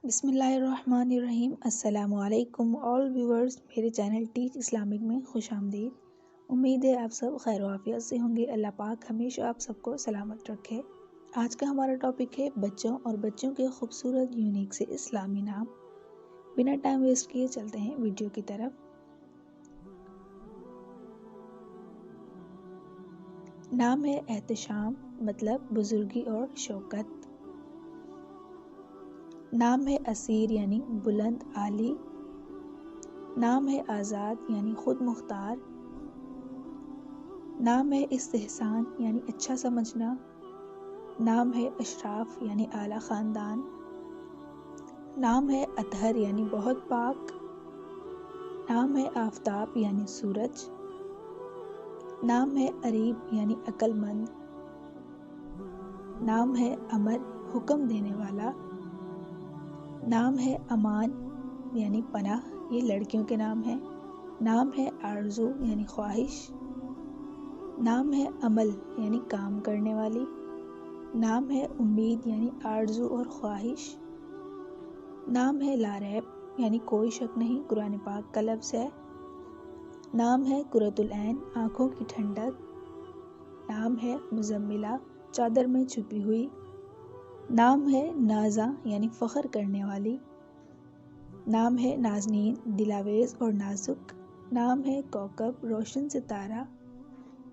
بسم اللہ الرحمن الرحیم۔ السلام علیکم آل ویورز، میرے چینل ٹیچ اسلامک میں خوش آمدید۔ امید ہے آپ سب خیر و عافیت سے ہوں گے۔ اللہ پاک ہمیشہ آپ سب کو سلامت رکھے۔ آج کا ہمارا ٹاپک ہے بچوں اور بچوں کے خوبصورت یونیک سے اسلامی نام۔ بنا ٹائم ویسٹ کیے چلتے ہیں ویڈیو کی طرف۔ نام ہے احتشام، مطلب بزرگی اور شوکت۔ نام ہے اسیر یعنی بلند عالی۔ نام ہے آزاد یعنی خود مختار۔ نام ہے استحسان یعنی اچھا سمجھنا۔ نام ہے اشراف یعنی اعلیٰ خاندان۔ نام ہے اطہر یعنی بہت پاک۔ نام ہے آفتاب یعنی سورج۔ نام ہے عریب یعنی عقل مند۔ نام ہے امر حکم دینے والا۔ نام ہے امان یعنی پناہ، یہ لڑکیوں کے نام ہیں۔ نام ہے آرزو یعنی خواہش۔ نام ہے عمل یعنی کام کرنے والی۔ نام ہے امید یعنی آرزو اور خواہش۔ نام ہے لا ریب یعنی کوئی شک نہیں، قرآن پاک کا لفظ ہے۔ نام ہے قرۃ العین، آنکھوں کی ٹھنڈک۔ نام ہے مزملہ، چادر میں چھپی ہوئی۔ نام ہے نازاں یعنی فخر کرنے والی۔ نام ہے نازنین، دلاویز اور نازک۔ نام ہے کوکب، روشن ستارہ۔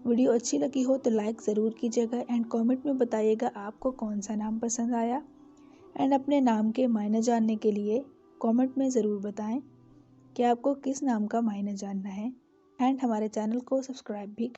ویڈیو اچھی لگی ہو تو لائک ضرور کیجیے گا اینڈ کامنٹ میں بتائیے گا آپ کو کون سا نام پسند آیا، اینڈ اپنے نام کے معنی جاننے کے لیے کامنٹ میں ضرور بتائیں کہ آپ کو کس نام کا معنی جاننا ہے، اینڈ ہمارے چینل کو سبسکرائب بھی